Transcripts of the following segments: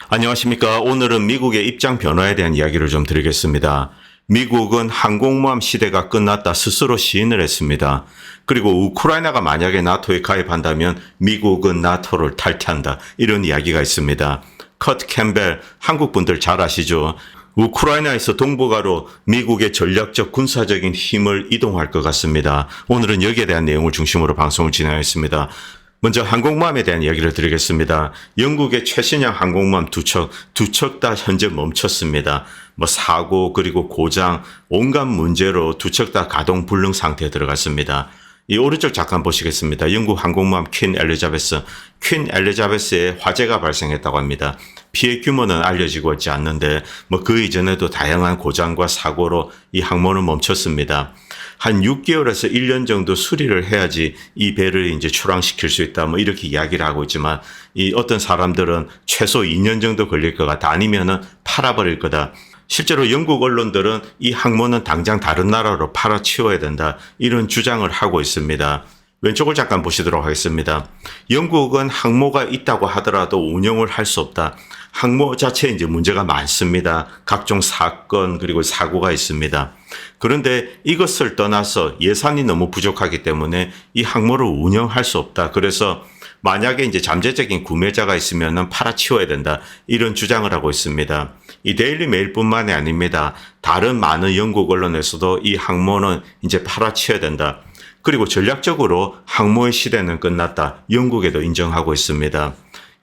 안녕하십니까. 오늘은 미국의 입장 변화에 대한 이야기를 좀 드리겠습니다. 미국은 항공모함 시대가 끝났다 스스로 시인을 했습니다. 그리고 우크라이나가 만약에 나토에 가입한다면 미국은 나토를 탈퇴한다. 이런 이야기가 있습니다. 커트 캠벨, 한국 분들 잘 아시죠? 우크라이나에서 동북아로 미국의 전략적 군사적인 힘을 이동할 것 같습니다. 오늘은 여기에 대한 내용을 중심으로 방송을 진행하겠습니다. 먼저 항공모함에 대한 이야기를 드리겠습니다. 영국의 최신형 항공모함 두 척 다 현재 멈췄습니다. 사고 그리고 고장 온갖 문제로 두 척 다 가동 불능 상태에 들어갔습니다. 이 오른쪽 잠깐 보시겠습니다. 영국 항공모함 퀸 엘리자베스에 화재가 발생했다고 합니다. 피해 규모는 알려지고 있지 않는데 그 이전에도 다양한 고장과 사고로 이 항모는 멈췄습니다. 한 6개월에서 1년 정도 수리를 해야지 이 배를 이제 출항시킬 수 있다. 이렇게 이야기를 하고 있지만 이 어떤 사람들은 최소 2년 정도 걸릴 것 같다. 아니면은 팔아버릴 거다. 실제로 영국 언론들은 이 항모는 당장 다른 나라로 팔아치워야 된다. 이런 주장을 하고 있습니다. 왼쪽을 잠깐 보시도록 하겠습니다. 영국은 항모가 있다고 하더라도 운영을 할 수 없다. 항모 자체에 이제 문제가 많습니다. 각종 사건 그리고 사고가 있습니다. 그런데 이것을 떠나서 예산이 너무 부족하기 때문에 이 항모를 운영할 수 없다. 그래서 만약에 이제 잠재적인 구매자가 있으면은 팔아치워야 된다. 이런 주장을 하고 있습니다. 이 데일리 메일뿐만이 아닙니다. 다른 많은 영국 언론에서도 이 항모는 이제 팔아치워야 된다. 그리고 전략적으로 항모의 시대는 끝났다. 영국에도 인정하고 있습니다.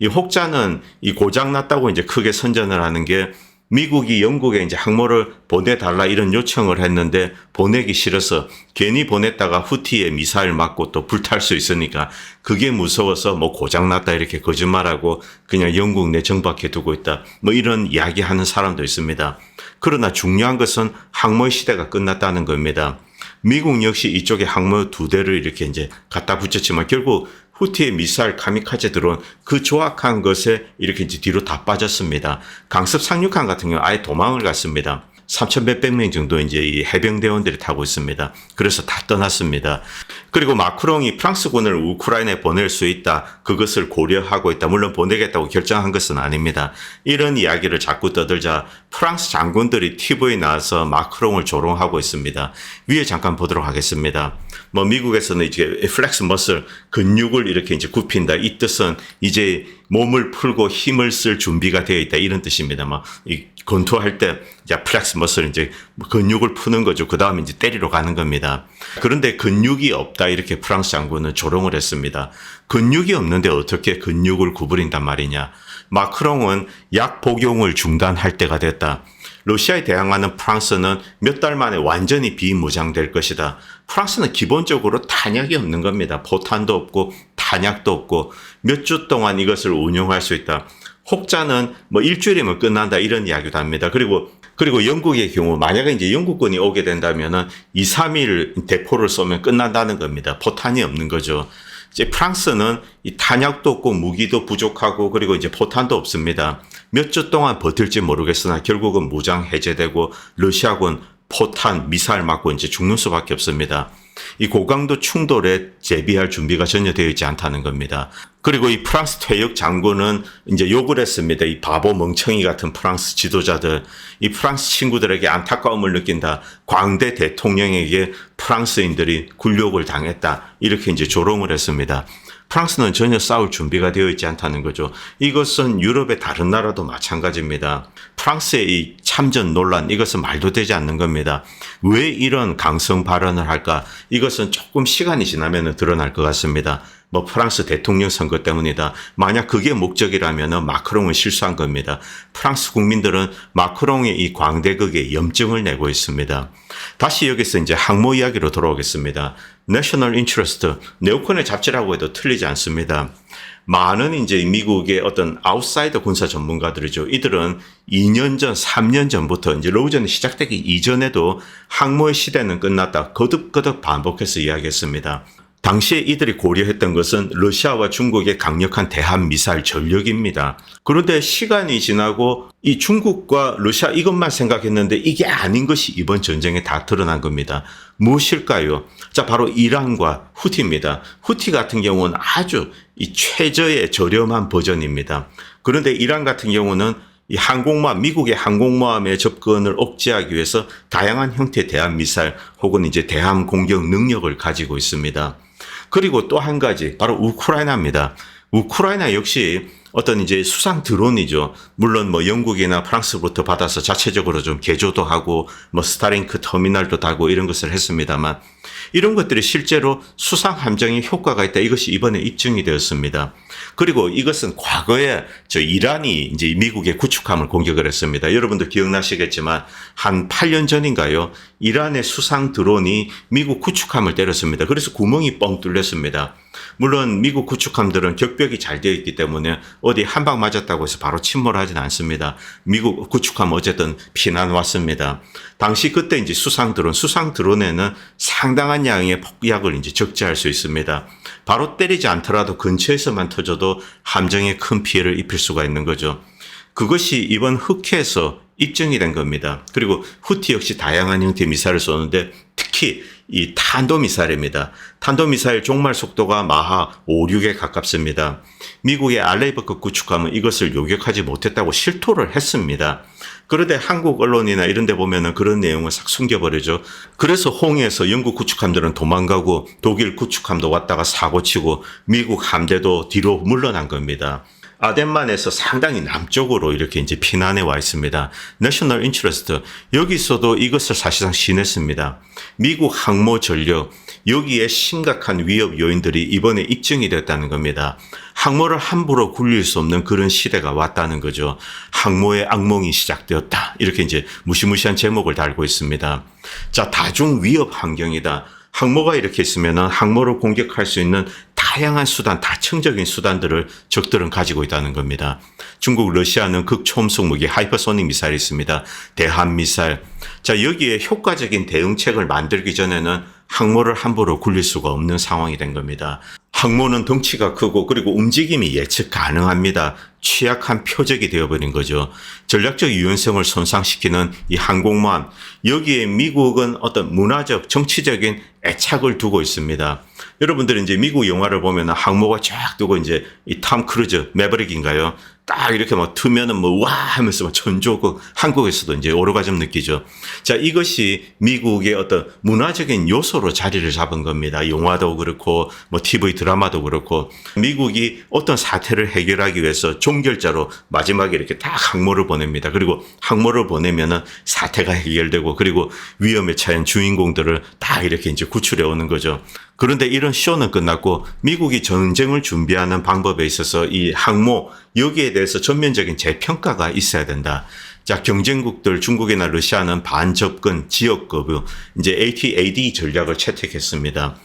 이 혹자는 이 고장났다고 이제 크게 선전을 하는 게 미국이 영국에 이제 항모를 보내달라 이런 요청을 했는데 보내기 싫어서 괜히 보냈다가 후티에 미사일 맞고 또 불탈 수 있으니까 그게 무서워서 고장났다 이렇게 거짓말하고 그냥 영국 내 정박해 두고 있다. 이런 이야기하는 사람도 있습니다. 그러나 중요한 것은 항모의 시대가 끝났다는 겁니다. 미국 역시 이쪽에 항모 2대를 이렇게 이제 갖다 붙였지만 결국 후티의 미사일 카미카제 드론 그 조악한 것에 이렇게 이제 뒤로 다 빠졌습니다. 강습 상륙함 같은 경우 아예 도망을 갔습니다. 3천 몇백 명 정도 이제 이 해병대원들이 타고 있습니다. 그래서 다 떠났습니다. 그리고 마크롱이 프랑스군을 우크라이나에 보낼 수 있다. 그것을 고려하고 있다. 물론 보내겠다고 결정한 것은 아닙니다. 이런 이야기를 자꾸 떠들자 프랑스 장군들이 TV에 나와서 마크롱을 조롱하고 있습니다. 위에 잠깐 보도록 하겠습니다. 미국에서는 이제 플렉스 머슬 근육을 이렇게 이제 굽힌다. 이 뜻은 이제 몸을 풀고 힘을 쓸 준비가 되어 있다. 이런 뜻입니다. 이 권투할 때 이제 플렉스 머슬 이제 근육을 푸는 거죠. 그 다음에 이제 때리러 가는 겁니다. 그런데 근육이 없다. 이렇게 프랑스 장군은 조롱을 했습니다. 근육이 없는데 어떻게 근육을 구부린단 말이냐. 마크롱은 약 복용을 중단할 때가 됐다. 러시아에 대항하는 프랑스는 몇 달 만에 완전히 비무장될 것이다. 프랑스는 기본적으로 탄약이 없는 겁니다. 포탄도 없고 탄약도 없고 몇 주 동안 이것을 운용할 수 있다. 혹자는 일주일이면 끝난다 이런 이야기도 합니다. 그리고 영국의 경우 만약에 이제 영국군이 오게 된다면은 2, 3일 대포를 쏘면 끝난다는 겁니다. 포탄이 없는 거죠. 이제 프랑스는 이 탄약도 없고 무기도 부족하고 그리고 이제 포탄도 없습니다. 몇 주 동안 버틸지 모르겠으나 결국은 무장 해제되고 러시아군 포탄, 미사일 맞고 이제 죽는 수밖에 없습니다. 이 고강도 충돌에 대비할 준비가 전혀 되어 있지 않다는 겁니다. 그리고 이 프랑스 퇴역 장군은 이제 욕을 했습니다. 이 바보 멍청이 같은 프랑스 지도자들, 이 프랑스 친구들에게 안타까움을 느낀다. 광대 대통령에게 프랑스인들이 굴욕을 당했다. 이렇게 이제 조롱을 했습니다. 프랑스는 전혀 싸울 준비가 되어 있지 않다는 거죠. 이것은 유럽의 다른 나라도 마찬가지입니다. 프랑스의 이 참전 논란, 이것은 말도 되지 않는 겁니다. 왜 이런 강성 발언을 할까? 이것은 조금 시간이 지나면 드러날 것 같습니다. 프랑스 대통령 선거 때문이다. 만약 그게 목적이라면 마크롱은 실수한 겁니다. 프랑스 국민들은 마크롱의 이 광대극에 염증을 내고 있습니다. 다시 여기서 이제 항모 이야기로 돌아오겠습니다. National Interest, 네오콘의 잡지라고 해도 틀리지 않습니다. 많은 이제 미국의 어떤 아웃사이더 군사 전문가들이죠. 이들은 2년 전, 3년 전부터 이제 로우전이 시작되기 이전에도 항모의 시대는 끝났다. 거듭거듭 반복해서 이야기했습니다. 당시에 이들이 고려했던 것은 러시아와 중국의 강력한 대한 미사일 전력입니다. 그런데 시간이 지나고 이 중국과 러시아 이것만 생각했는데 이게 아닌 것이 이번 전쟁에 다 드러난 겁니다. 무엇일까요? 자, 바로 이란과 후티입니다. 후티 같은 경우는 아주 이 최저의 저렴한 버전입니다. 그런데 이란 같은 경우는 이 항공모함, 미국의 항공모함의 접근을 억제하기 위해서 다양한 형태의 대함 미사일 혹은 이제 대함 공격 능력을 가지고 있습니다. 그리고 또 한 가지, 바로 우크라이나입니다. 우크라이나 역시 어떤 이제 수상 드론이죠. 물론 뭐 영국이나 프랑스부터 받아서 자체적으로 좀 개조도 하고 뭐 스타링크 터미널도 달고 이런 것을 했습니다만 이런 것들이 실제로 수상 함정에 효과가 있다. 이것이 이번에 입증이 되었습니다. 그리고 이것은 과거에 이란이 이제 미국의 구축함을 공격을 했습니다. 여러분들 기억나시겠지만 한 8년 전인가요? 이란의 수상 드론이 미국 구축함을 때렸습니다. 그래서 구멍이 뻥 뚫렸습니다. 물론 미국 구축함들은 격벽이 잘 되어 있기 때문에 어디 한 방 맞았다고 해서 바로 침몰하진 않습니다. 미국 구축함 어쨌든 피난 왔습니다. 당시 그때 이제 수상 드론에는 상당한 양의 폭약을 이제 적재할 수 있습니다. 바로 때리지 않더라도 근처에서만 터져도 함정에 큰 피해를 입힐 수가 있는 거죠. 그것이 이번 흑해에서 입증이 된 겁니다. 그리고 후티 역시 다양한 형태의 미사일을 쏘는데 특히 이 탄도미사일입니다. 탄도미사일 종말 속도가 마하 5, 6에 가깝습니다. 미국의 알레이버급 구축함은 이것을 요격하지 못했다고 실토를 했습니다. 그런데 한국 언론이나 이런 데 보면은 그런 내용을 싹 숨겨버리죠. 그래서 홍해에서 영국 구축함들은 도망가고 독일 구축함도 왔다가 사고치고 미국 함대도 뒤로 물러난 겁니다. 아덴만에서 상당히 남쪽으로 이렇게 이제 피난해 와 있습니다. 내셔널 인트러스트, 여기서도 이것을 사실상 시했습니다. 미국 항모 전력, 여기에 심각한 위협 요인들이 이번에 입증이 됐다는 겁니다. 항모를 함부로 굴릴 수 없는 그런 시대가 왔다는 거죠. 항모의 악몽이 시작되었다. 이렇게 이제 무시무시한 제목을 달고 있습니다. 자, 다중 위협 환경이다. 항모가 이렇게 있으면은 항모를 공격할 수 있는 다양한 수단, 다층적인 수단들을 적들은 가지고 있다는 겁니다. 중국, 러시아는 극초음속 무기 하이퍼소닉 미사일이 있습니다. 대함 미사일. 자, 여기에 효과적인 대응책을 만들기 전에는 항모를 함부로 굴릴 수가 없는 상황이 된 겁니다. 항모는 덩치가 크고 그리고 움직임이 예측 가능합니다. 취약한 표적이 되어버린 거죠. 전략적 유연성을 손상시키는 이 항공모함, 여기에 미국은 어떤 문화적, 정치적인 애착을 두고 있습니다. 여러분들은 이제 미국 영화를 보면 항모가 쫙 두고 이제 이 톰 크루즈, 매버릭인가요? 딱 이렇게 막 트면은 뭐 와 하면서 막 전조고 한국에서도 이제 오르가즘 느끼죠. 자, 이것이 미국의 어떤 문화적인 요소로 자리를 잡은 겁니다. 영화도 그렇고 뭐 TV 드라마도 그렇고 미국이 어떤 사태를 해결하기 위해서 종결자로 마지막에 이렇게 딱 항모를 보냅니다. 그리고 항모를 보내면은 사태가 해결되고 그리고 위험에 처한 주인공들을 딱 이렇게 이제 구출해 오는 거죠. 그런데 이런 쇼는 끝났고 미국이 전쟁을 준비하는 방법에 있어서 이 항모, 여기에 대해서 전면적인 재평가가 있어야 된다. 자, 경쟁국들 중국이나 러시아는 반접근, 지역거부, 이제 AT-AD 전략을 채택했습니다.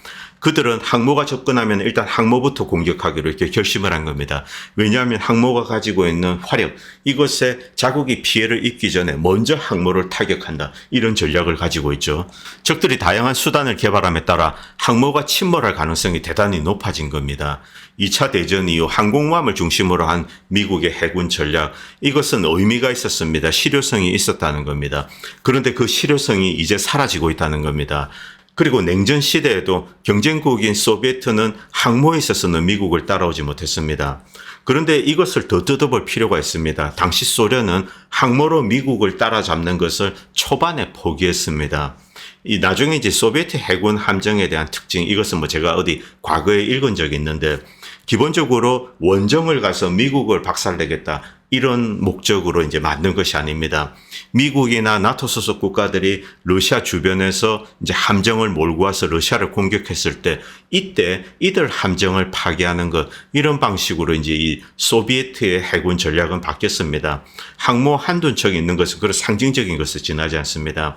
그들은 항모가 접근하면 일단 항모부터 공격하기로 이렇게 결심을 한 겁니다. 왜냐하면 항모가 가지고 있는 화력, 이것에 자국이 피해를 입기 전에 먼저 항모를 타격한다. 이런 전략을 가지고 있죠. 적들이 다양한 수단을 개발함에 따라 항모가 침몰할 가능성이 대단히 높아진 겁니다. 2차 대전 이후 항공모함을 중심으로 한 미국의 해군 전략, 이것은 의미가 있었습니다. 실효성이 있었다는 겁니다. 그런데 그 실효성이 이제 사라지고 있다는 겁니다. 그리고 냉전 시대에도 경쟁국인 소비에트는 항모에 있어서는 미국을 따라오지 못했습니다. 그런데 이것을 더 뜯어볼 필요가 있습니다. 당시 소련은 항모로 미국을 따라잡는 것을 초반에 포기했습니다. 이 나중에 이제 소비에트 해군 함정에 대한 특징, 이것은 뭐 제가 어디 과거에 읽은 적이 있는데 기본적으로 원정을 가서 미국을 박살내겠다. 이런 목적으로 이제 만든 것이 아닙니다. 미국이나 나토 소속 국가들이 러시아 주변에서 이제 함정을 몰고 와서 러시아를 공격했을 때 이때 이들 함정을 파괴하는 것, 이런 방식으로 이제 이 소비에트의 해군 전략은 바뀌었습니다. 항모 한두 척 있는 것은 그런 상징적인 것을 지나지 않습니다.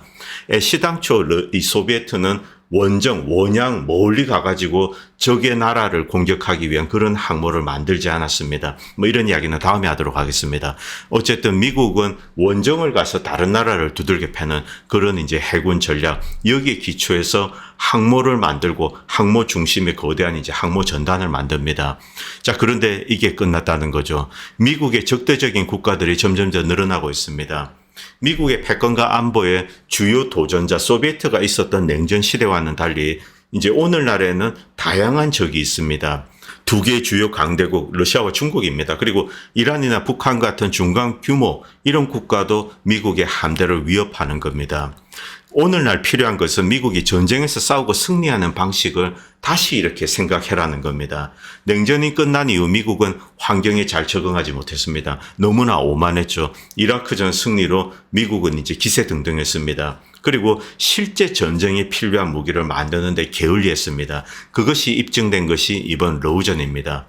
시당초 이 소비에트는 원양 멀리 가가지고 적의 나라를 공격하기 위한 그런 항모를 만들지 않았습니다. 뭐 이런 이야기는 다음에 하도록 하겠습니다. 어쨌든 미국은 원정을 가서 다른 나라를 두들겨 패는 그런 이제 해군 전략, 여기에 기초해서 항모를 만들고 항모 중심의 거대한 이제 항모 전단을 만듭니다. 자, 그런데 이게 끝났다는 거죠. 미국의 적대적인 국가들이 점점 더 늘어나고 있습니다. 미국의 패권과 안보의 주요 도전자 소비에트가 있었던 냉전 시대와는 달리 이제 오늘날에는 다양한 적이 있습니다. 두 개의 주요 강대국 러시아와 중국입니다. 그리고 이란이나 북한 같은 중간 규모 이런 국가도 미국의 함대를 위협하는 겁니다. 오늘날 필요한 것은 미국이 전쟁에서 싸우고 승리하는 방식을 다시 이렇게 생각해라는 겁니다. 냉전이 끝난 이후 미국은 환경에 잘 적응하지 못했습니다. 너무나 오만했죠. 이라크전 승리로 미국은 이제 기세등등했습니다. 그리고 실제 전쟁에 필요한 무기를 만드는 데 게을리했습니다. 그것이 입증된 것이 이번 러우전입니다.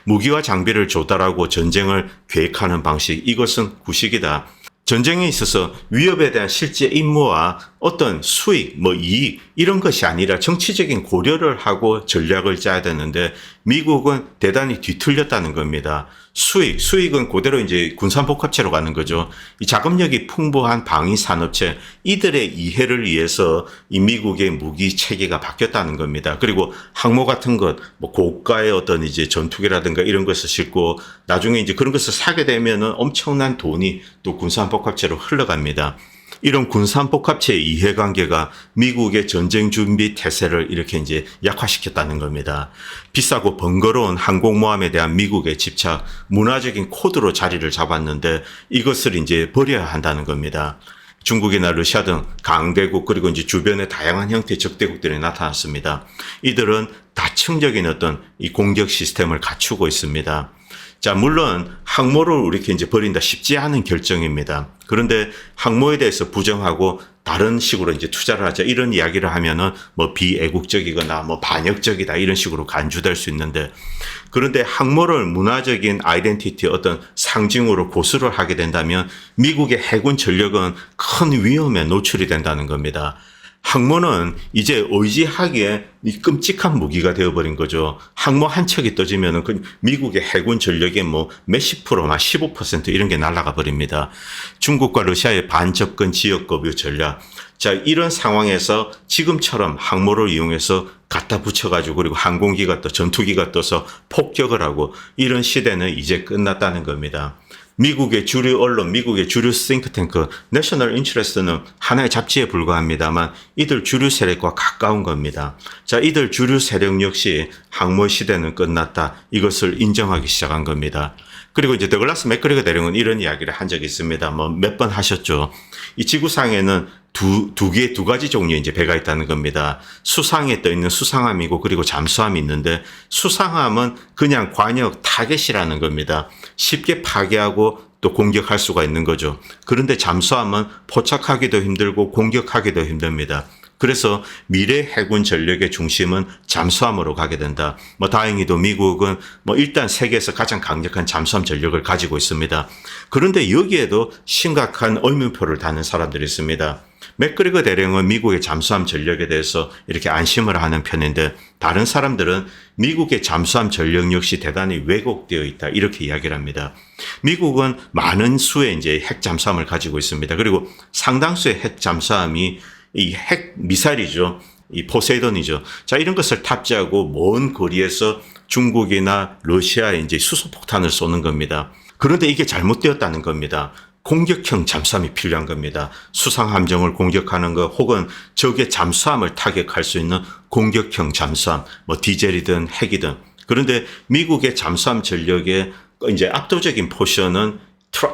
무기와 장비를 조달하고 전쟁을 계획하는 방식, 이것은 구식이다. 전쟁에 있어서 위협에 대한 실제 임무와 어떤 수익, 이익 이런 것이 아니라 정치적인 고려를 하고 전략을 짜야 되는데 미국은 대단히 뒤틀렸다는 겁니다. 수익은 그대로 이제 군산복합체로 가는 거죠. 이 자금력이 풍부한 방위 산업체 이들의 이해를 위해서 이 미국의 무기 체계가 바뀌었다는 겁니다. 그리고 항모 같은 것, 고가의 어떤 이제 전투기라든가 이런 것을 싣고 나중에 이제 그런 것을 사게 되면은 엄청난 돈이 또 군산복합체로 흘러갑니다. 이런 군산복합체의 이해관계가 미국의 전쟁 준비 태세를 이렇게 이제 약화시켰다는 겁니다. 비싸고 번거로운 항공모함에 대한 미국의 집착, 문화적인 코드로 자리를 잡았는데 이것을 이제 버려야 한다는 겁니다. 중국이나 러시아 등 강대국 그리고 이제 주변의 다양한 형태의 적대국들이 나타났습니다. 이들은 다층적인 어떤 이 공격 시스템을 갖추고 있습니다. 자, 물론 항모를 이렇게 이제 버린다 쉽지 않은 결정입니다. 그런데 항모에 대해서 부정하고 다른 식으로 이제 투자를 하자 이런 이야기를 하면은 비애국적이거나 반역적이다 이런 식으로 간주될 수 있는데, 그런데 항모를 문화적인 아이덴티티 어떤 상징으로 고수를 하게 된다면 미국의 해군 전력은 큰 위험에 노출이 된다는 겁니다. 항모는 이제 의지하기에 이 끔찍한 무기가 되어버린 거죠. 항모 한 척이 떠지면은 그 미국의 해군 전력의 몇십 프로, 15% 이런 게 날아가 버립니다. 중국과 러시아의 반접근 지역 거부 전략. 자, 이런 상황에서 지금처럼 항모를 이용해서 갖다 붙여가지고 그리고 항공기가 또 전투기가 떠서 폭격을 하고 이런 시대는 이제 끝났다는 겁니다. 미국의 주류 언론, 미국의 주류 싱크탱크, 내셔널 인트레스트는 하나의 잡지에 불과합니다만 이들 주류 세력과 가까운 겁니다. 자, 이들 주류 세력 역시 항모 시대는 끝났다. 이것을 인정하기 시작한 겁니다. 그리고 이제 더글라스 맥그리거 대령은 이런 이야기를 한 적이 있습니다. 몇 번 하셨죠. 이 지구상에는 두 가지 종류의 이제 배가 있다는 겁니다. 수상에 떠 있는 수상함이고 그리고 잠수함이 있는데 수상함은 그냥 관역 타겟이라는 겁니다. 쉽게 파괴하고 또 공격할 수가 있는 거죠. 그런데 잠수함은 포착하기도 힘들고 공격하기도 힘듭니다. 그래서 미래 해군 전력의 중심은 잠수함으로 가게 된다. 다행히도 미국은 일단 세계에서 가장 강력한 잠수함 전력을 가지고 있습니다. 그런데 여기에도 심각한 의문표를 다는 사람들이 있습니다. 맥그리거 대령은 미국의 잠수함 전력에 대해서 이렇게 안심을 하는 편인데 다른 사람들은 미국의 잠수함 전력 역시 대단히 왜곡되어 있다 이렇게 이야기를 합니다. 미국은 많은 수의 이제 핵 잠수함을 가지고 있습니다. 그리고 상당수의 핵 잠수함이 이 핵 미사일이죠. 이 포세이돈이죠. 자, 이런 것을 탑재하고 먼 거리에서 중국이나 러시아에 이제 수소폭탄을 쏘는 겁니다. 그런데 이게 잘못되었다는 겁니다. 공격형 잠수함이 필요한 겁니다. 수상함정을 공격하는 것 혹은 적의 잠수함을 타격할 수 있는 공격형 잠수함, 디젤이든 핵이든. 그런데 미국의 잠수함 전력의 이제 압도적인 포션은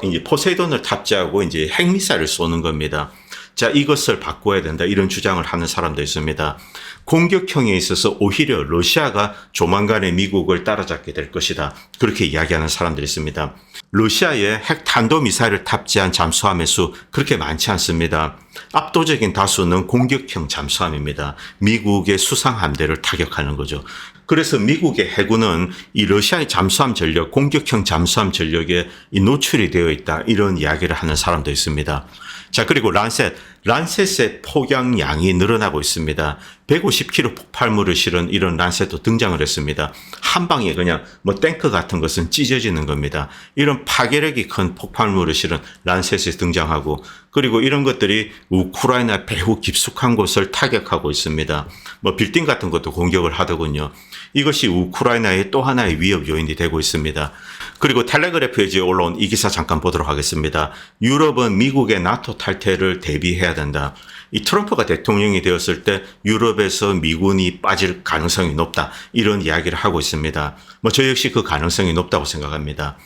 이제 포세이돈을 탑재하고 이제 핵미사일을 쏘는 겁니다. 자, 이것을 바꿔야 된다. 이런 주장을 하는 사람도 있습니다. 공격형에 있어서 오히려 러시아가 조만간에 미국을 따라잡게 될 것이다. 그렇게 이야기하는 사람들이 있습니다. 러시아의 핵 탄도미사일을 탑재한 잠수함의 수 그렇게 많지 않습니다. 압도적인 다수는 공격형 잠수함입니다. 미국의 수상함대를 타격하는 거죠. 그래서 미국의 해군은 이 러시아의 잠수함 전력, 공격형 잠수함 전력에 노출이 되어 있다. 이런 이야기를 하는 사람도 있습니다. 자, 그리고 란셋의 폭양량이 늘어나고 있습니다. 150kg 폭발물을 실은 이런 란셋도 등장을 했습니다. 한 방에 그냥 탱크 같은 것은 찢어지는 겁니다. 이런 파괴력이 큰 폭발물을 실은 란셋이 등장하고 그리고 이런 것들이 우크라이나 배후 깊숙한 곳을 타격하고 있습니다. 빌딩 같은 것도 공격을 하더군요. 이것이 우크라이나의 또 하나의 위협 요인이 되고 있습니다. 그리고 텔레그래프에 올라온 이 기사 잠깐 보도록 하겠습니다. 유럽은 미국의 나토 탈퇴를 대비해야 된다. 이 트럼프가 대통령이 되었을 때 유럽에서 미군이 빠질 가능성이 높다. 이런 이야기를 하고 있습니다. 저 역시 그 가능성이 높다고 생각합니다.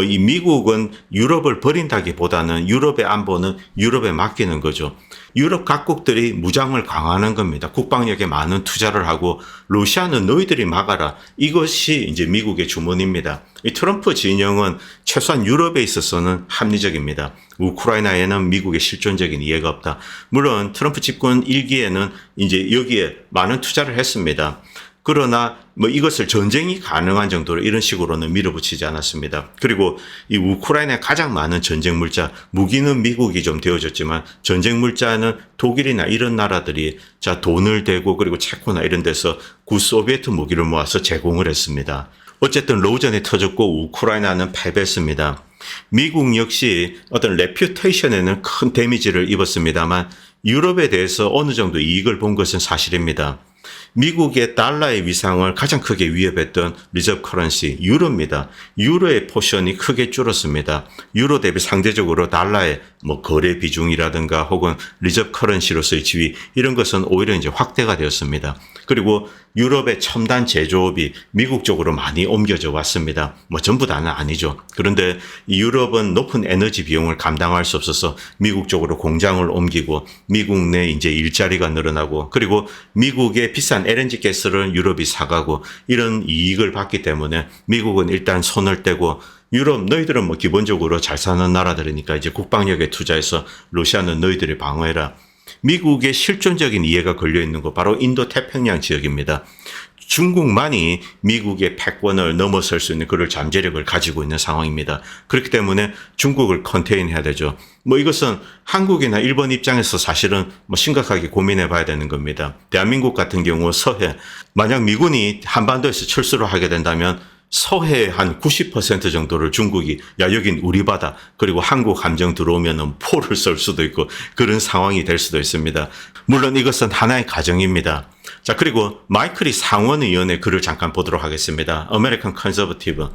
이 미국은 유럽을 버린다기보다는 유럽의 안보는 유럽에 맡기는 거죠. 유럽 각국들이 무장을 강화하는 겁니다. 국방력에 많은 투자를 하고 러시아는 너희들이 막아라. 이것이 이제 미국의 주문입니다. 이 트럼프 진영은 최소한 유럽에 있어서는 합리적입니다. 우크라이나에는 미국의 실존적인 이해가 없다. 물론 트럼프 집권 1기에는 이제 여기에 많은 투자를 했습니다. 그러나 이것을 전쟁이 가능한 정도로 이런 식으로는 밀어붙이지 않았습니다. 그리고 이 우크라이나에 가장 많은 전쟁 물자, 무기는 미국이 좀 되어줬지만 전쟁 물자는 독일이나 이런 나라들이 돈을 대고 그리고 체코나 이런 데서 구소비에트 무기를 모아서 제공을 했습니다. 어쨌든 로전이 터졌고 우크라이나는 패배했습니다. 미국 역시 어떤 레퓨테이션에는 큰 데미지를 입었습니다만 유럽에 대해서 어느 정도 이익을 본 것은 사실입니다. 미국의 달러의 위상을 가장 크게 위협했던 리저브 커런시 유로입니다. 유로의 포션이 크게 줄었습니다. 유로 대비 상대적으로 달러의 거래 비중이라든가 혹은 리저브 커런시로서의 지위 이런 것은 오히려 이제 확대가 되었습니다. 그리고 유럽의 첨단 제조업이 미국 쪽으로 많이 옮겨져 왔습니다. 전부 다는 아니죠. 그런데 유럽은 높은 에너지 비용을 감당할 수 없어서 미국 쪽으로 공장을 옮기고 미국 내 이제 일자리가 늘어나고 그리고 미국의 비싼 LNG 가스를 유럽이 사가고 이런 이익을 받기 때문에 미국은 일단 손을 떼고 유럽 너희들은 기본적으로 잘 사는 나라들이니까 이제 국방력에 투자해서 러시아는 너희들이 방어해라. 미국의 실존적인 이해가 걸려 있는 거 바로 인도 태평양 지역입니다. 중국만이 미국의 패권을 넘어설 수 있는 그런 잠재력을 가지고 있는 상황입니다. 그렇기 때문에 중국을 컨테인해야 되죠. 이것은 한국이나 일본 입장에서 사실은 심각하게 고민해 봐야 되는 겁니다. 대한민국 같은 경우 서해, 만약 미군이 한반도에서 철수를 하게 된다면 서해의 한 90% 정도를 중국이 야 여긴 우리 바다 그리고 한국 함정 들어오면은 포를 쏠 수도 있고 그런 상황이 될 수도 있습니다. 물론 이것은 하나의 가정입니다. 자, 그리고 마이클이 상원의원의 글을 잠깐 보도록 하겠습니다. 아메리칸 컨저버티브.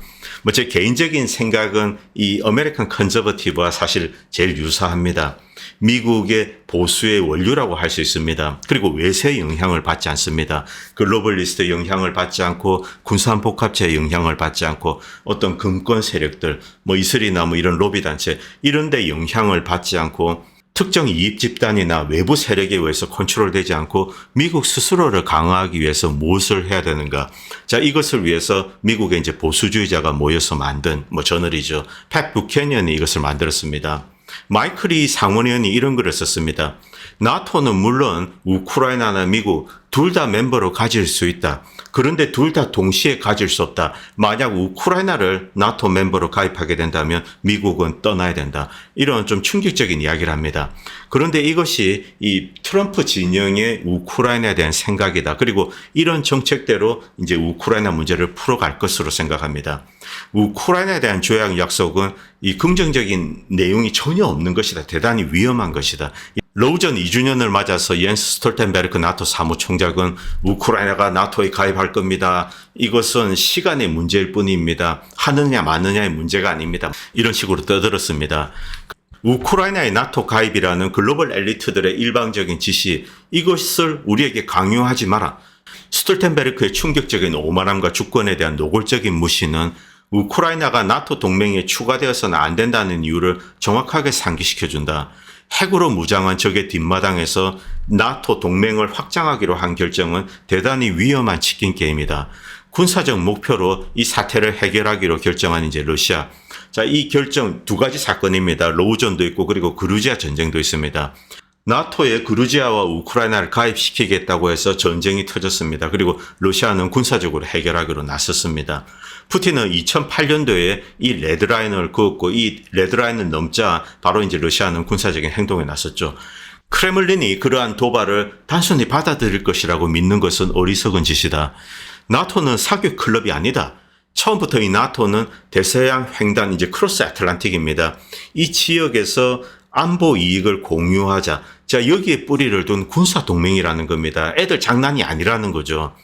제 개인적인 생각은 이 아메리칸 컨저버티브와 사실 제일 유사합니다. 미국의 보수의 원류라고 할 수 있습니다. 그리고 외세의 영향을 받지 않습니다. 글로벌리스트 영향을 받지 않고 군산복합체의 영향을 받지 않고 어떤 금권 세력들, 이슬이나 이런 로비단체 이런 데 영향을 받지 않고 특정 이익 집단이나 외부 세력에 의해서 컨트롤되지 않고 미국 스스로를 강화하기 위해서 무엇을 해야 되는가. 자, 이것을 위해서 미국의 이제 보수주의자가 모여서 만든 저널이죠. 팻 부캐넌이 이것을 만들었습니다. 마이클이 상원의원이 이런 글을 썼습니다. 나토는 물론 우크라이나나 미국 둘 다 멤버로 가질 수 있다. 그런데 둘 다 동시에 가질 수 없다. 만약 우크라이나를 나토 멤버로 가입하게 된다면 미국은 떠나야 된다. 이런 좀 충격적인 이야기를 합니다. 그런데 이것이 이 트럼프 진영의 우크라이나에 대한 생각이다. 그리고 이런 정책대로 이제 우크라이나 문제를 풀어갈 것으로 생각합니다. 우크라이나에 대한 조약 약속은 이 긍정적인 내용이 전혀 없는 것이다. 대단히 위험한 것이다. 로전 2주년을 맞아서 옌스 스톨텐베르크 나토 사무총장은 우크라이나가 나토에 가입할 겁니다. 이것은 시간의 문제일 뿐입니다. 하느냐 마느냐의 문제가 아닙니다. 이런 식으로 떠들었습니다. 우크라이나의 나토 가입이라는 글로벌 엘리트들의 일방적인 지시, 이것을 우리에게 강요하지 마라. 스톨텐베르크의 충격적인 오만함과 주권에 대한 노골적인 무시는 우크라이나가 나토 동맹에 추가되어서는 안 된다는 이유를 정확하게 상기시켜준다. 핵으로 무장한 적의 뒷마당에서 나토 동맹을 확장하기로 한 결정은 대단히 위험한 치킨 게임이다. 군사적 목표로 이 사태를 해결하기로 결정한 이제 러시아. 자, 이 결정 두 가지 사건입니다. 로우전도 있고 그리고 그루지아 전쟁도 있습니다. 나토에 그루지아와 우크라이나를 가입시키겠다고 해서 전쟁이 터졌습니다. 그리고 러시아는 군사적으로 해결하기로 나섰습니다. 푸틴은 2008년도에 이 레드라인을 그었고 이 레드라인을 넘자 바로 이제 러시아는 군사적인 행동에 나섰죠. 크레물린이 그러한 도발을 단순히 받아들일 것이라고 믿는 것은 어리석은 짓이다. 나토는 사교 클럽이 아니다. 처음부터 이 나토는 대서양 횡단 이제 크로스 애틀란틱입니다. 이 지역에서 안보 이익을 공유하자. 자, 여기에 뿌리를 둔 군사 동맹이라는 겁니다. 애들 장난이 아니라는 거죠.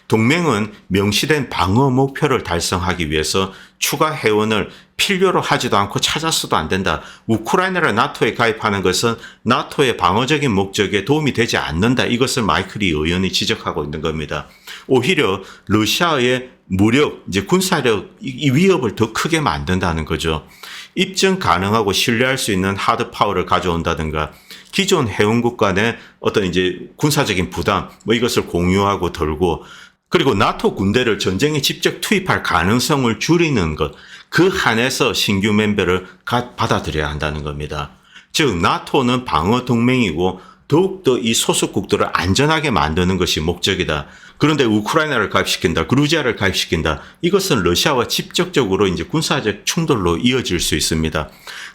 동맹은 명시된 방어 목표를 달성하기 위해서 추가 회원을 필요로 하지도 않고 찾아서도 안 된다. 우크라이나를 나토에 가입하는 것은 나토의 방어적인 목적에 도움이 되지 않는다. 이것을 마이클 리 의원이 지적하고 있는 겁니다. 오히려 러시아의 무력, 이제 군사력 이 위협을 더 크게 만든다는 거죠. 입증 가능하고 신뢰할 수 있는 하드 파워를 가져온다든가 기존 회원국 간의 어떤 이제 군사적인 부담 뭐 이것을 공유하고 덜고 그리고 나토 군대를 전쟁에 직접 투입할 가능성을 줄이는 것, 그 한에서 신규 멤버를 받아들여야 한다는 겁니다. 즉 나토는 방어 동맹이고 더욱더 이 소속국들을 안전하게 만드는 것이 목적이다. 그런데 우크라이나를 가입시킨다, 그루지아를 가입시킨다. 이것은 러시아와 직접적으로 이제 군사적 충돌로 이어질 수 있습니다.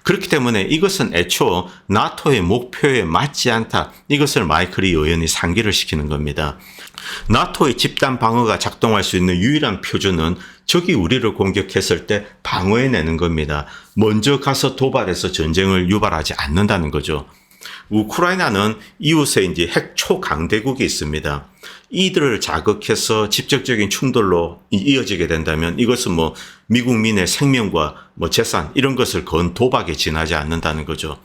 그렇기 때문에 이것은 애초 나토의 목표에 맞지 않다. 이것을 마이클 리 의원이 상기를 시키는 겁니다. 나토의 집단 방어가 작동할 수 있는 유일한 표준은 적이 우리를 공격했을 때 방어해내는 겁니다. 먼저 가서 도발해서 전쟁을 유발하지 않는다는 거죠. 우크라이나는 이웃에 이제 핵 초강대국이 있습니다. 이들을 자극해서 직접적인 충돌로 이어지게 된다면 이것은 뭐 미국민의 생명과 뭐 재산 이런 것을 건 도박에 지나지 않는다는 거죠.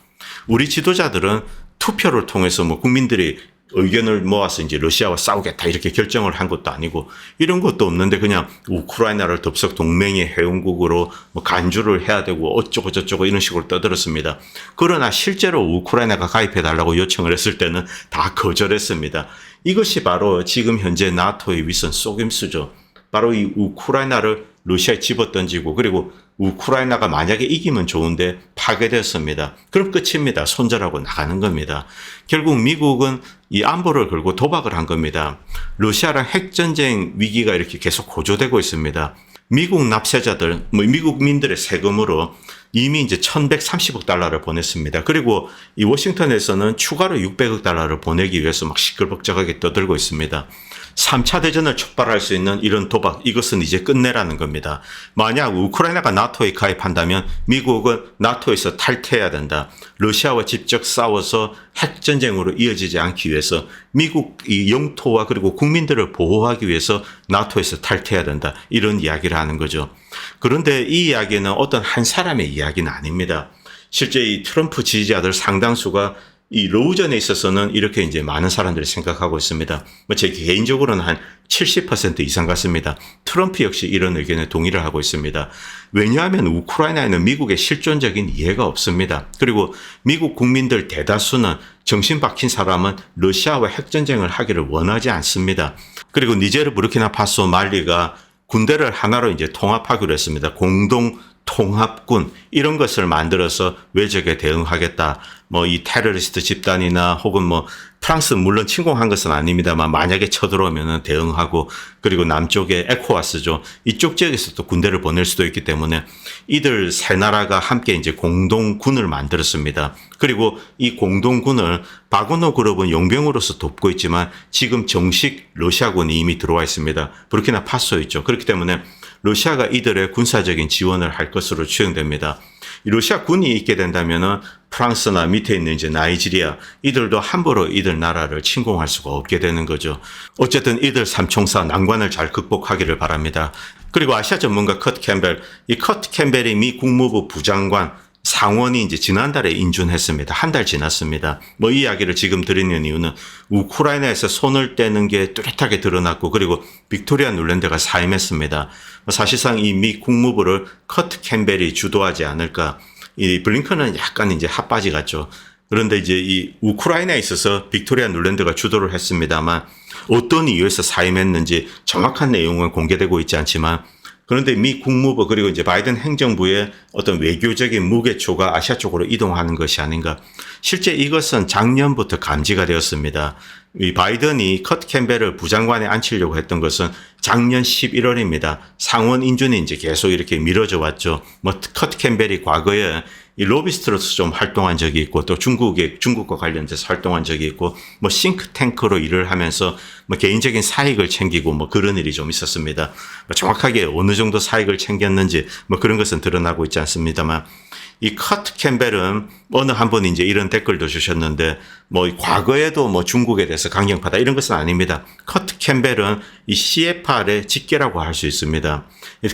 우리 지도자들은 투표를 통해서 뭐 국민들이 의견을 모아서 이제 러시아와 싸우겠다 이렇게 결정을 한 것도 아니고 이런 것도 없는데 그냥 우크라이나를 덥석 동맹의 회원국으로 뭐 간주를 해야 되고 어쩌고 저쩌고 이런 식으로 떠들었습니다. 그러나 실제로 우크라이나가 가입해달라고 요청을 했을 때는 다 거절했습니다. 이것이 바로 지금 현재 나토의 위선 속임수죠. 바로 이 우크라이나를 러시아에 집어던지고 그리고 우크라이나가 만약에 이기면 좋은데 파괴됐습니다. 그럼 끝입니다. 손절하고 나가는 겁니다. 결국 미국은 이 안보를 걸고 도박을 한 겁니다. 러시아랑 핵전쟁 위기가 이렇게 계속 고조되고 있습니다. 미국 납세자들, 미국민들의 세금으로 이미 이제 1130억 달러를 보냈습니다. 그리고 이 워싱턴에서는 추가로 600억 달러를 보내기 위해서 막 시끌벅적하게 떠들고 있습니다. 3차 대전을 촉발할 수 있는 이런 도박, 이것은 이제 끝내라는 겁니다. 만약 우크라이나가 나토에 가입한다면 미국은 나토에서 탈퇴해야 된다. 러시아와 직접 싸워서 핵전쟁으로 이어지지 않기 위해서 미국 이 영토와 그리고 국민들을 보호하기 위해서 나토에서 탈퇴해야 된다. 이런 이야기를 하는 거죠. 그런데 이 이야기는 어떤 한 사람의 이야기는 아닙니다. 실제 이 트럼프 지지자들 상당수가 이 로우전에 있어서는 이렇게 이제 많은 사람들이 생각하고 있습니다. 제 개인적으로는 한 70% 이상 같습니다. 트럼프 역시 이런 의견에 동의를 하고 있습니다. 왜냐하면 우크라이나에는 미국의 실존적인 이해가 없습니다. 그리고 미국 국민들 대다수는 정신 박힌 사람은 러시아와 핵전쟁을 하기를 원하지 않습니다. 그리고 니제르, 부르키나파소, 말리가 군대를 하나로 이제 통합하기로 했습니다. 공동 통합군 이런 것을 만들어서 외적에 대응하겠다. 뭐 이 테러리스트 집단이나 혹은 뭐 프랑스 물론 침공한 것은 아닙니다만 만약에 쳐들어오면은 대응하고 그리고 남쪽에 에코와스죠. 이쪽 지역에서 또 군대를 보낼 수도 있기 때문에 이들 세 나라가 함께 이제 공동군을 만들었습니다. 그리고 이 공동군을 바그너 그룹은 용병으로서 돕고 있지만 지금 정식 러시아군이 이미 들어와 있습니다. 부르키나 파소 있죠. 그렇기 때문에 러시아가 이들의 군사적인 지원을 할 것으로 추정됩니다. 러시아 군이 있게 된다면은 프랑스나 밑에 있는 이제 나이지리아 이들도 함부로 이들 나라를 침공할 수가 없게 되는 거죠. 어쨌든 이들 삼총사 난관을 잘 극복하기를 바랍니다. 그리고 아시아 전문가 컷 캠벨, 이 컷 캠벨이 미 국무부 부장관 상원이 이제 지난달에 인준했습니다. 한 달 지났습니다. 이 이야기를 지금 드리는 이유는 우크라이나에서 손을 떼는 게 뚜렷하게 드러났고 그리고 빅토리아 눌랜드가 사임했습니다. 사실상 이 미 국무부를 컷 캠벨이 주도하지 않을까. 이 블링컨은 약간 이제 핫바지 같죠. 그런데 이제 이 우크라이나에 있어서 빅토리아 눌랜드가 주도를 했습니다만 어떤 이유에서 사임했는지 정확한 내용은 공개되고 있지 않지만 그런데 미 국무부 그리고 이제 바이든 행정부의 어떤 외교적인 무게초가 아시아 쪽으로 이동하는 것이 아닌가. 실제 이것은 작년부터 감지가 되었습니다. 이 바이든이 컷 캠벨을 부장관에 앉히려고 했던 것은 작년 11월입니다. 상원 인준이 이제 계속 이렇게 미뤄져 왔죠. 컷 캠벨이 과거에 이 로비스트로서 좀 활동한 적이 있고 또 중국과 관련돼서 활동한 적이 있고 싱크탱크로 일을 하면서 개인적인 사익을 챙기고 그런 일이 좀 있었습니다. 정확하게 어느 정도 사익을 챙겼는지 그런 것은 드러나고 있지 않습니다만 이 커트 캠벨은 어느 한 분이 이제 이런 댓글도 주셨는데 뭐 과거에도 뭐 중국에 대해서 강경파다 이런 것은 아닙니다. 커트 캠벨은 이 CFR의 직계라고 할 수 있습니다.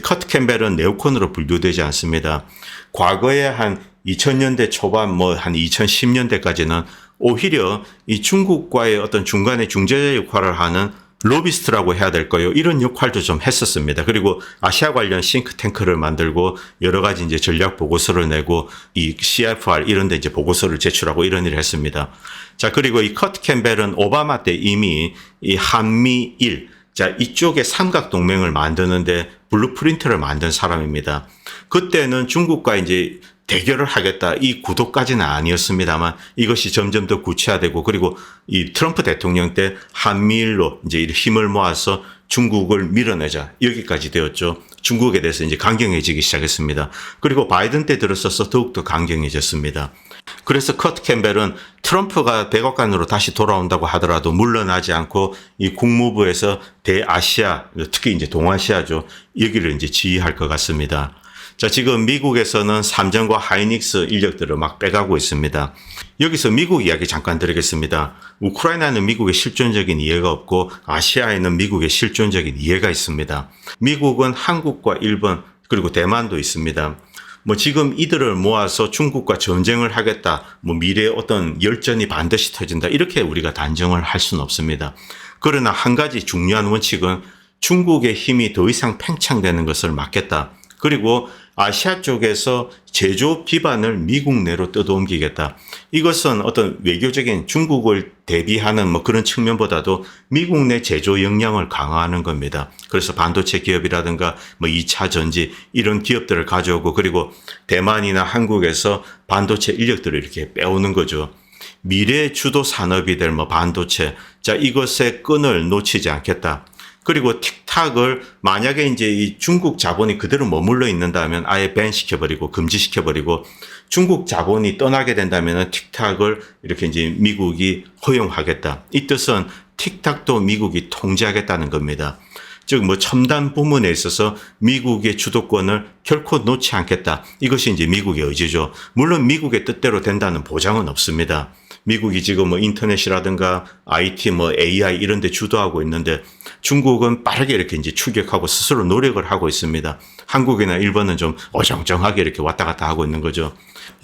커트 캠벨은 네오콘으로 분류되지 않습니다. 과거에 한 2000년대 초반 뭐 한 2010년대까지는 오히려 이 중국과의 어떤 중간에 중재자 역할을 하는 로비스트라고 해야 될 거예요. 이런 역할도 좀 했었습니다. 그리고 아시아 관련 싱크탱크를 만들고 여러 가지 이제 전략 보고서를 내고 이 CFR 이런 데 이제 보고서를 제출하고 이런 일을 했습니다. 자, 그리고 이 커트 캠벨은 오바마 때 이미 이 한미일, 자, 이쪽에 삼각 동맹을 만드는데 블루프린트를 만든 사람입니다. 그때는 중국과 이제 대결을 하겠다 이 구도까지는 아니었습니다만 이것이 점점 더 구체화되고 그리고 이 트럼프 대통령 때 한미일로 이제 힘을 모아서 중국을 밀어내자 여기까지 되었죠. 중국에 대해서 이제 강경해지기 시작했습니다. 그리고 바이든 때 들어서서 더욱더 강경해졌습니다. 그래서 커트 캠벨은 트럼프가 백악관으로 다시 돌아온다고 하더라도 물러나지 않고 이 국무부에서 대아시아, 특히 이제 동아시아죠. 여기를 이제 지휘할 것 같습니다. 자, 지금 미국에서는 삼전과 하이닉스 인력들을 막 빼가고 있습니다. 여기서 미국 이야기 잠깐 드리겠습니다. 우크라이나는 미국의 실존적인 이해가 없고 아시아에는 미국의 실존적인 이해가 있습니다. 미국은 한국과 일본 그리고 대만도 있습니다. 뭐 지금 이들을 모아서 중국과 전쟁을 하겠다, 뭐 미래에 어떤 열전이 반드시 터진다 이렇게 우리가 단정을 할 수는 없습니다. 그러나 한 가지 중요한 원칙은 중국의 힘이 더 이상 팽창되는 것을 막겠다. 그리고 아시아 쪽에서 제조업 기반을 미국 내로 뜯어옮기겠다. 이것은 어떤 외교적인 중국을 대비하는 뭐 그런 측면보다도 미국 내 제조 역량을 강화하는 겁니다. 그래서 반도체 기업이라든가 뭐 2차 전지 이런 기업들을 가져오고 그리고 대만이나 한국에서 반도체 인력들을 이렇게 빼오는 거죠. 미래의 주도 산업이 될 뭐 반도체. 자, 이것의 끈을 놓치지 않겠다. 그리고 틱탁을 만약에 이제 이 중국 자본이 그대로 머물러 있는다면 아예 밴시켜버리고 금지시켜버리고 중국 자본이 떠나게 된다면 틱탁을 이렇게 이제 미국이 허용하겠다. 이 뜻은 틱탁도 미국이 통제하겠다는 겁니다. 즉 뭐 첨단 부문에 있어서 미국의 주도권을 결코 놓지 않겠다. 이것이 이제 미국의 의지죠. 물론 미국의 뜻대로 된다는 보장은 없습니다. 미국이 지금 뭐 인터넷이라든가 IT 뭐 AI 이런 데 주도하고 있는데 중국은 빠르게 이렇게 이제 추격하고 스스로 노력을 하고 있습니다. 한국이나 일본은 좀 어정쩡하게 이렇게 왔다 갔다 하고 있는 거죠.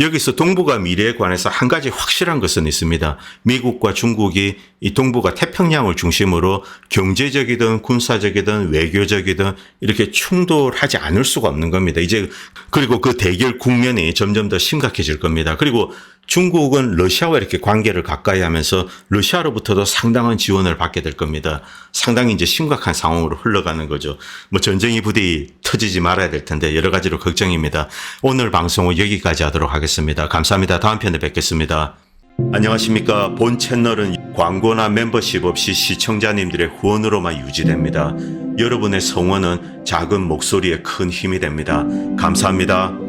여기서 동북아 미래에 관해서 한 가지 확실한 것은 있습니다. 미국과 중국이 이 동북아 태평양을 중심으로 경제적이든 군사적이든 외교적이든 이렇게 충돌하지 않을 수가 없는 겁니다. 이제 그리고 그 대결 국면이 점점 더 심각해질 겁니다. 그리고 중국은 러시아와 이렇게 관계를 가까이 하면서 러시아로부터도 상당한 지원을 받게 될 겁니다. 상당히 이제 심각한 상황으로 흘러가는 거죠. 뭐 전쟁이 부디 터지지 말아야 될 텐데 여러 가지로 걱정입니다. 오늘 방송은 여기까지 하도록 하겠습니다. 감사합니다. 다음 편에 뵙겠습니다. 안녕하십니까. 본 채널은 광고나 멤버십 없이 시청자님들의 후원으로만 유지됩니다. 여러분의 성원은 작은 목소리에 큰 힘이 됩니다. 감사합니다.